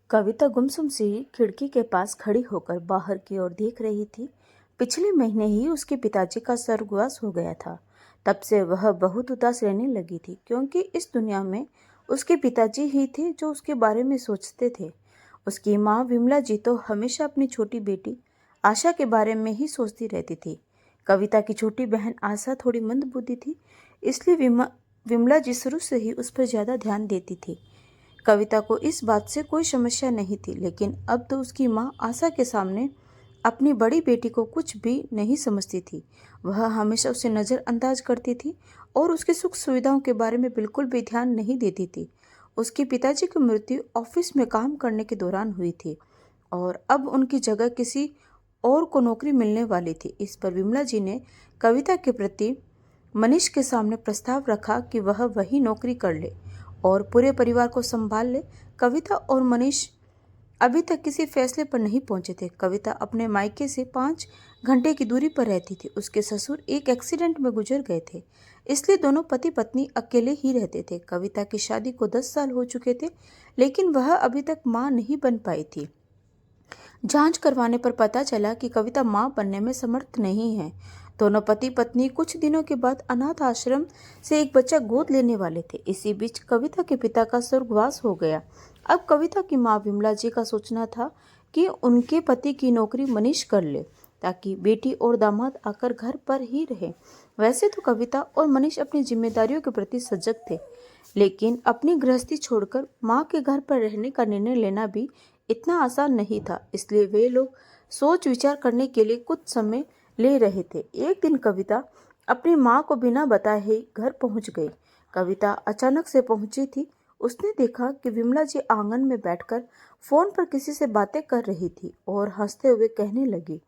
कविता गुमसुम सी खिड़की के पास खड़ी होकर बाहर की ओर देख रही थी। पिछले महीने ही उसके पिताजी का स्वर्गवास हो गया था। तब से वह बहुत उदास रहने लगी थी, क्योंकि इस दुनिया में उसके पिताजी ही थे जो उसके बारे में सोचते थे। उसकी माँ विमला जी तो हमेशा अपनी छोटी बेटी आशा के बारे में ही सोचती रहती थी। कविता की छोटी बहन आशा थोड़ी मंदबुद्धि थी, इसलिए विमला जी शुरू से ही उस पर ज़्यादा ध्यान देती थी। कविता को इस बात से कोई समस्या नहीं थी, लेकिन अब तो उसकी माँ आशा के सामने अपनी बड़ी बेटी को कुछ भी नहीं समझती थी। वह हमेशा उसे नज़रअंदाज करती थी और उसकी सुख सुविधाओं के बारे में बिल्कुल भी ध्यान नहीं देती थी। उसके पिताजी की मृत्यु ऑफिस में काम करने के दौरान हुई थी और अब उनकी जगह किसी और को नौकरी मिलने वाली थी। इस पर विमला जी ने कविता के प्रति मनीष के सामने प्रस्ताव रखा कि वह वही नौकरी कर ले और पूरे परिवार को संभाल ले। कविता और मनीष अभी तक किसी फैसले पर नहीं पहुंचे थे। कविता अपने मायके से 5 घंटे की दूरी पर रहती थी। उसके ससुर एक एक्सीडेंट में गुजर गए थे, इसलिए दोनों पति पत्नी अकेले ही रहते थे। कविता की शादी को 10 साल हो चुके थे, लेकिन वह अभी तक मां नहीं बन पाई थी। जांच करवाने पर पता चला कि कविता मां बनने में समर्थ नहीं है। दोनों पति पत्नी कुछ दिनों के बाद अनाथ आश्रम से एक बच्चा गोद लेने वाले थे। इसी बीच कविता के पिता का स्वर्गवास हो गया। अब कविता की मां विमला जी का सोचना था कि उनके पति की नौकरी मनीष कर ले, ताकि बेटी और दामाद आकर घर पर ही रहे। वैसे तो कविता और मनीष अपनी जिम्मेदारियों के प्रति सजग थे, लेकिन अपनी गृहस्थी छोड़कर माँ के घर पर रहने का निर्णय लेना भी इतना आसान नहीं था। इसलिए वे लोग सोच विचार करने के लिए कुछ समय ले रहे थे। एक दिन कविता अपनी माँ को बिना बताए ही घर पहुंच गई। कविता अचानक से पहुंची थी। उसने देखा कि विमला जी आंगन में बैठकर फोन पर किसी से बातें कर रही थी और हंसते हुए कहने लगी,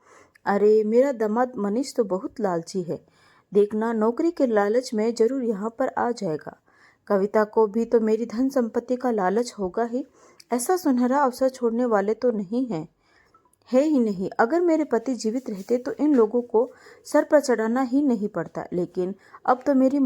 अरे मेरा दामाद मनीष तो बहुत लालची है, देखना नौकरी के लालच में जरूर यहाँ पर आ जाएगा। कविता को भी तो मेरी धन संपत्ति का लालच होगा ही, ऐसा सुनहरा अवसर छोड़ने वाले तो नहीं हैं, है ही नहीं। अगर मेरे पति जीवित रहते तो इन लोगों को सर पर चढ़ाना ही नहीं पड़ता, लेकिन अब तो मेरी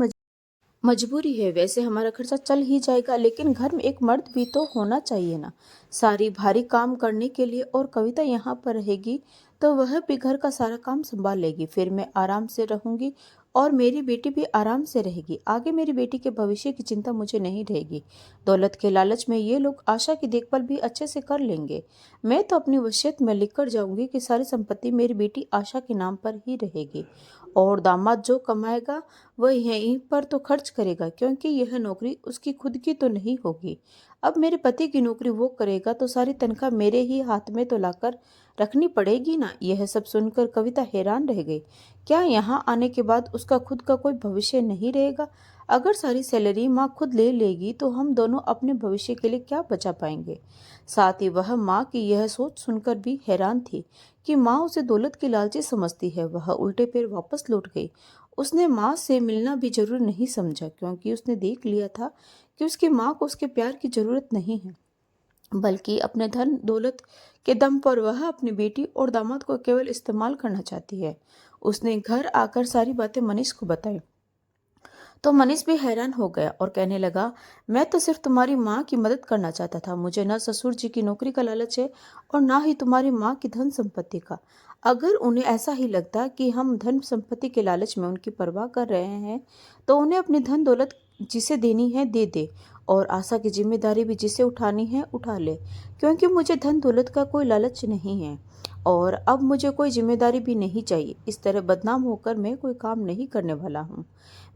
मजबूरी है। वैसे हमारा खर्चा चल ही जाएगा, लेकिन घर में एक मर्द भी तो होना चाहिए ना, सारी भारी काम करने के लिए। और कविता यहाँ पर रहेगी तो वह भी घर का सारा काम संभाल लेगी। फिर मैं आराम से रहूंगी और मेरी बेटी भी आराम से रहेगी। आगे मेरी बेटी के भविष्य की चिंता मुझे नहीं रहेगी। दौलत के लालच में ये लोग आशा की देखभाल भी अच्छे से कर लेंगे। मैं तो अपनी वसीयत में लिखकर जाऊंगी कि सारी संपत्ति मेरी बेटी आशा के नाम पर ही रहेगी और दामाद जो कमाएगा वह यहीं पर तो खर्च करेगा, क्योंकि यह नौकरी उसकी खुद की तो नहीं होगी। अब मेरे पति की नौकरी वो करेगा तो सारी तनख्वाह मेरे ही हाथ में तो लाकर रखनी पड़ेगी ना। यह सब सुनकर कविता हैरान रह गई। क्या यहाँ आने के बाद उसका खुद का कोई भविष्य नहीं रहेगा? अगर सारी सैलरी माँ खुद ले लेगी तो हम दोनों अपने भविष्य के लिए क्या बचा पाएंगे? साथ ही वह माँ की यह सोच सुनकर भी हैरान थी कि माँ उसे दौलत की लालची समझती है। वह उल्टे पैर वापस लौट गई। उसने माँ से मिलना भी जरूरी नहीं समझा, क्योंकि उसने देख लिया था कि उसकी माँ को उसके प्यार की जरूरत नहीं है, बल्कि अपने धन दौलत के दम पर वह अपनी बेटी और दामाद को केवल इस्तेमाल करना चाहती है। उसने घर आकर सारी बातें मनीष को बताई तो मनीष भी हैरान हो गया और कहने लगा, मैं तो सिर्फ तुम्हारी माँ की मदद करना चाहता था। मुझे न ससुर जी की नौकरी का लालच है और ना ही तुम्हारी माँ की धन संपत्ति का। अगर उन्हें ऐसा ही लगता कि हम धन संपत्ति के लालच में उनकी परवाह कर रहे हैं तो उन्हें अपनी धन दौलत जिसे देनी है दे दे और आशा की जिम्मेदारी भी जिसे उठानी है उठा ले, क्योंकि मुझे धन दौलत का कोई लालच नहीं है और अब मुझे कोई जिम्मेदारी भी नहीं चाहिए। इस तरह बदनाम होकर मैं कोई काम नहीं करने वाला हूँ।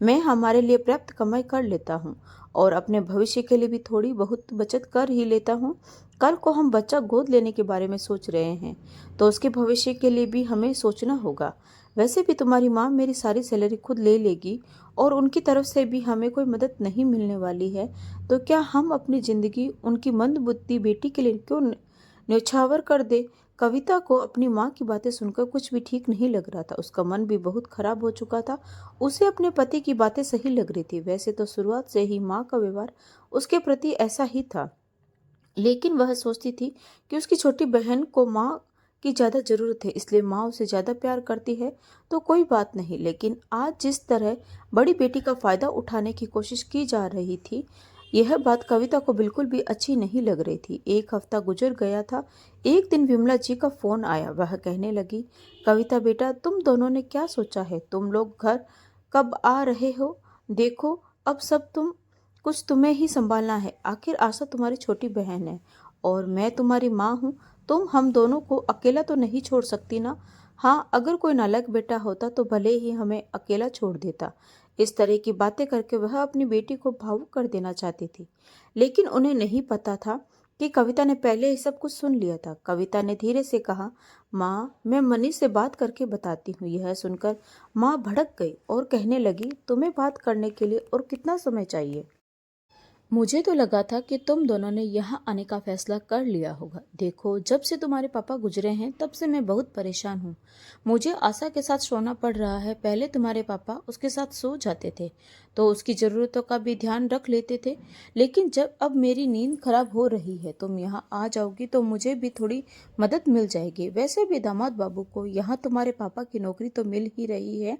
मैं हमारे लिए पर्याप्त कमाई कर लेता हूँ और अपने भविष्य के लिए भी थोड़ी बहुत बचत कर ही लेता हूँ। कल को हम बच्चा गोद लेने के बारे में सोच रहे हैं तो उसके भविष्य के लिए भी हमें सोचना होगा। वैसे भी तुम्हारी माँ मेरी सारी सैलरी खुद ले लेगी और उनकी तरफ से भी हमें कोई मदद नहीं मिलने वाली है, तो क्या हम अपनी जिंदगी उनकी मंद बुद्धि बेटी के लिए क्यों न्यौछावर कर दे? कविता को अपनी माँ की बातें सुनकर कुछ भी ठीक नहीं लग रहा था। उसका मन भी बहुत खराब हो चुका था। उसे अपने पति की बातें सही लग रही थी। वैसे तो शुरुआत से ही माँ का व्यवहार उसके प्रति ऐसा ही था, लेकिन वह सोचती थी कि उसकी छोटी बहन को माँ की ज़्यादा ज़रूरत है, इसलिए माँ उसे ज़्यादा प्यार करती है तो कोई बात नहीं। लेकिन आज जिस तरह बड़ी बेटी का फ़ायदा उठाने की कोशिश की जा रही थी, यह बात कविता को बिल्कुल भी अच्छी नहीं लग रही थी। एक हफ्ता गुजर गया था। एक दिन विमला जी का फोन आया। वह कहने लगी, कविता बेटा, तुम दोनों ने क्या सोचा है? तुम लोग घर कब आ रहे हो? देखो, अब सब तुम कुछ तुम्हें ही संभालना है। आखिर आशा तुम्हारी छोटी बहन है और मैं तुम्हारी माँ हूँ। तुम हम दोनों को अकेला तो नहीं छोड़ सकती ना। हाँ, अगर कोई नालायक बेटा होता तो भले ही हमें अकेला छोड़ देता। इस तरह की बातें करके वह अपनी बेटी को भावुक कर देना चाहती थी, लेकिन उन्हें नहीं पता था कि कविता ने पहले ही सब कुछ सुन लिया था। कविता ने धीरे से कहा, माँ, मैं मनीष से बात करके बताती हूँ। यह सुनकर माँ भड़क गई और कहने लगी, तुम्हें बात करने के लिए और कितना समय चाहिए? मुझे तो लगा था कि तुम दोनों ने यहाँ आने का फैसला कर लिया होगा। देखो, जब से तुम्हारे पापा गुजरे हैं तब से मैं बहुत परेशान हूँ। मुझे आशा के साथ सोना पड़ रहा है। पहले तुम्हारे पापा उसके साथ सो जाते थे तो उसकी ज़रूरतों का भी ध्यान रख लेते थे, लेकिन जब अब मेरी नींद खराब हो रही है, तुम यहाँ आ जाओगी तो मुझे भी थोड़ी मदद मिल जाएगी। वैसे भी दामाद बाबू को यहाँ तुम्हारे पापा की नौकरी तो मिल ही रही है।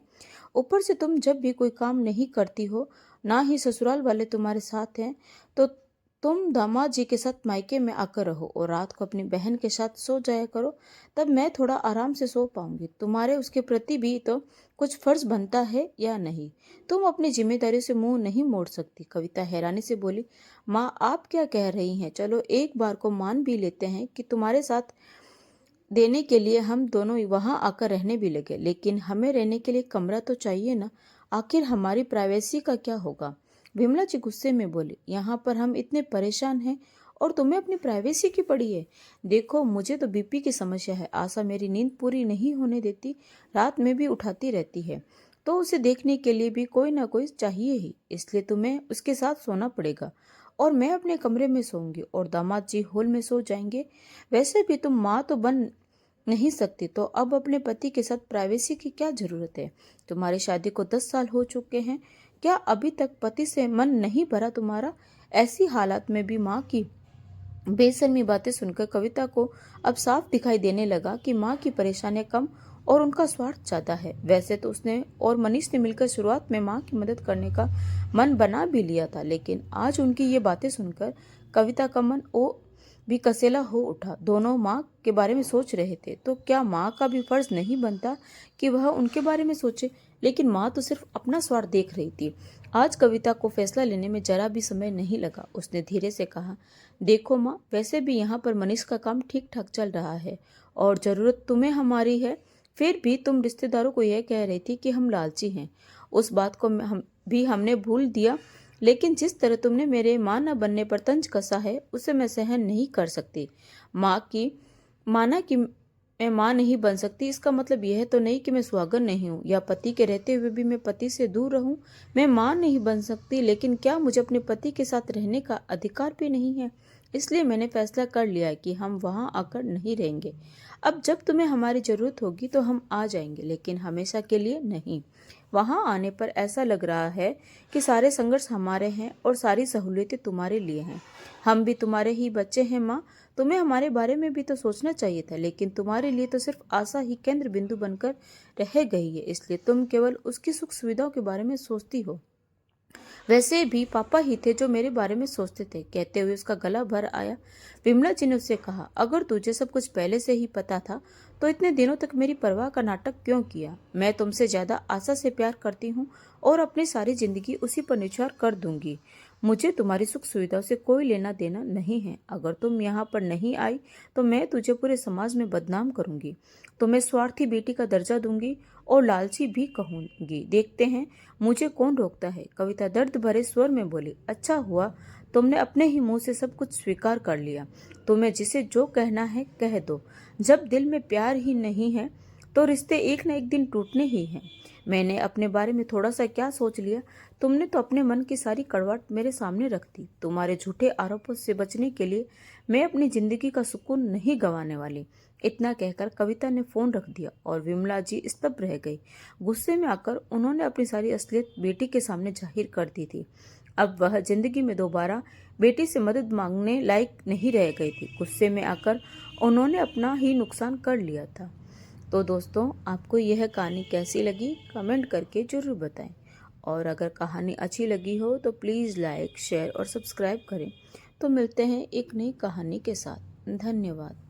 ऊपर से तुम जब भी कोई काम नहीं करती हो, ना ही ससुराल वाले तुम्हारे साथ हैं, तो तुम दामाद जी के साथ मायके में आकर रहो और रात को अपनी बहन के साथ सो जाया करो। तब मैं थोड़ा आराम से सो पाऊंगी। तुम्हारे उसके प्रति भी तो कुछ फर्ज बनता है या नहीं? तुम अपनी जिम्मेदारी से मुंह नहीं मोड़ सकती। कविता हैरानी से बोली, माँ, आप क्या कह रही हैं? चलो एक बार को मान भी लेते हैं कि तुम्हारे साथ देने के लिए हम दोनों वहां आकर रहने भी लगे, लेकिन हमें रहने के लिए कमरा तो चाहिए ना। आखिर हमारी प्राइवेसी का क्या होगा? विमला जी गुस्से में बोली, यहाँ पर हम इतने परेशान हैं और तुम्हें अपनी प्राइवेसी की पड़ी है। देखो, मुझे तो बीपी की समस्या है। आशा मेरी नींद पूरी नहीं होने देती, रात में भी उठाती रहती है, तो उसे देखने के लिए भी कोई ना कोई चाहिए ही। इसलिए तुम्हें उसके साथ सोना पड़ेगा और मैं अपने कमरे में सोऊंगी और दामाद जी हॉल में सो जाएंगे। वैसे भी तुम माँ तो बन नहीं सकती, तो अब अपने पति के साथ प्राइवेसी की क्या जरूरत है? तुम्हारी शादी को 10 साल हो चुके हैं। क्या अभी तक पति से मन नहीं भरा तुम्हारा? ऐसी हालात में भी माँ की बेशर्मी बातें सुनकर कविता को अब साफ दिखाई देने लगा कि माँ की परेशानियां कम और उनका स्वार्थ ज्यादा है। वैसे तो उसने और मनीष ने मिलकर शुरुआत में माँ की मदद करने का मन बना भी लिया था, लेकिन आज उनकी ये बातें सुनकर कविता का मन भी कसेला हो उठा। दोनों माँ के बारे में सोच रहे थे, तो क्या माँ का भी फर्ज नहीं बनता कि वह उनके बारे में सोचे? लेकिन माँ तो सिर्फ अपना स्वार्थ देख रही थी। आज कविता को फैसला लेने में जरा भी समय नहीं लगा। उसने धीरे से कहा, देखो माँ, वैसे भी यहाँ पर मनीष का काम ठीक ठाक चल रहा है और जरूरत तुम्हें हमारी है। फिर भी तुम रिश्तेदारों को यह कह रही थी कि हम लालची हैं। उस बात को हमने भूल दिया, लेकिन जिस तरह तुमने मेरे माँ न बनने पर तंज कसा है, उसे मैं सहन नहीं कर सकती। माँ की माना कि मैं माँ नहीं बन सकती, इसका मतलब यह तो नहीं कि मैं सुहागन नहीं हूँ या पति के रहते हुए भी मैं पति से दूर रहूँ। मैं माँ नहीं बन सकती, लेकिन क्या मुझे अपने पति के साथ रहने का अधिकार भी नहीं है? इसलिए मैंने फैसला कर लिया है कि हम वहाँ आकर नहीं रहेंगे। अब जब तुम्हें हमारी जरूरत होगी तो हम आ जाएंगे, लेकिन हमेशा के लिए नहीं। वहाँ आने पर ऐसा लग रहा है कि सारे संघर्ष हमारे हैं और सारी सहूलियतें तुम्हारे लिए हैं। हम भी तुम्हारे ही बच्चे हैं माँ। तुम्हें हमारे बारे में भी तो सोचना चाहिए था, लेकिन तुम्हारे लिए तो सिर्फ आशा ही केंद्र बिंदु बनकर रह गई है, इसलिए तुम केवल उसकी सुख सुविधाओं के बारे में सोचती हो। वैसे भी पापा ही थे जो मेरे बारे में सोचते थे। कहते हुए उसका गला भर आया। विमला जी ने उससे कहा, अगर तुझे सब कुछ पहले से ही पता था तो इतने दिनों तक मेरी परवाह का नाटक क्यों किया? मैं तुमसे ज्यादा आशा से प्यार करती हूँ और अपनी सारी जिंदगी उसी पर निछावर कर दूंगी। मुझे तुम्हारी सुख सुविधाओं से कोई लेना देना नहीं है। अगर तुम यहाँ पर नहीं आई तो मैं तुझे पूरे समाज में बदनाम करूंगी, तुम्हें स्वार्थी बेटी का दर्जा दूंगी और लालची भी कहूंगी। देखते हैं मुझे कौन रोकता है। कविता दर्द भरे स्वर में बोली, अच्छा हुआ तुमने अपने ही मुंह से सब कुछ स्वीकार कर लिया। तुम्हें जिसे जो कहना है कह दो। जब दिल में प्यार ही नहीं है तो रिश्ते एक न एक दिन टूटने ही हैं। मैंने अपने बारे में थोड़ा सा क्या सोच लिया? तुमने तो अपने मन की सारी कड़वाहट मेरे सामने रख दी। तुम्हारे झूठे आरोपों से बचने के लिए मैं अपनी जिंदगी का सुकून नहीं गंवाने वाली। इतना कहकर कविता ने फोन रख दिया और विमला जी स्तब्ध रह गई। गुस्से में आकर उन्होंने अपनी सारी असलियत बेटी के सामने जाहिर कर दी थी। अब वह जिंदगी में दोबारा बेटी से मदद मांगने लायक नहीं रह गई थी। गुस्से में आकर उन्होंने अपना ही नुकसान कर लिया था। तो दोस्तों, आपको यह कहानी कैसी लगी कमेंट करके जरूर बताएं और अगर कहानी अच्छी लगी हो तो प्लीज़ लाइक, शेयर और सब्सक्राइब करें। तो मिलते हैं एक नई कहानी के साथ। धन्यवाद।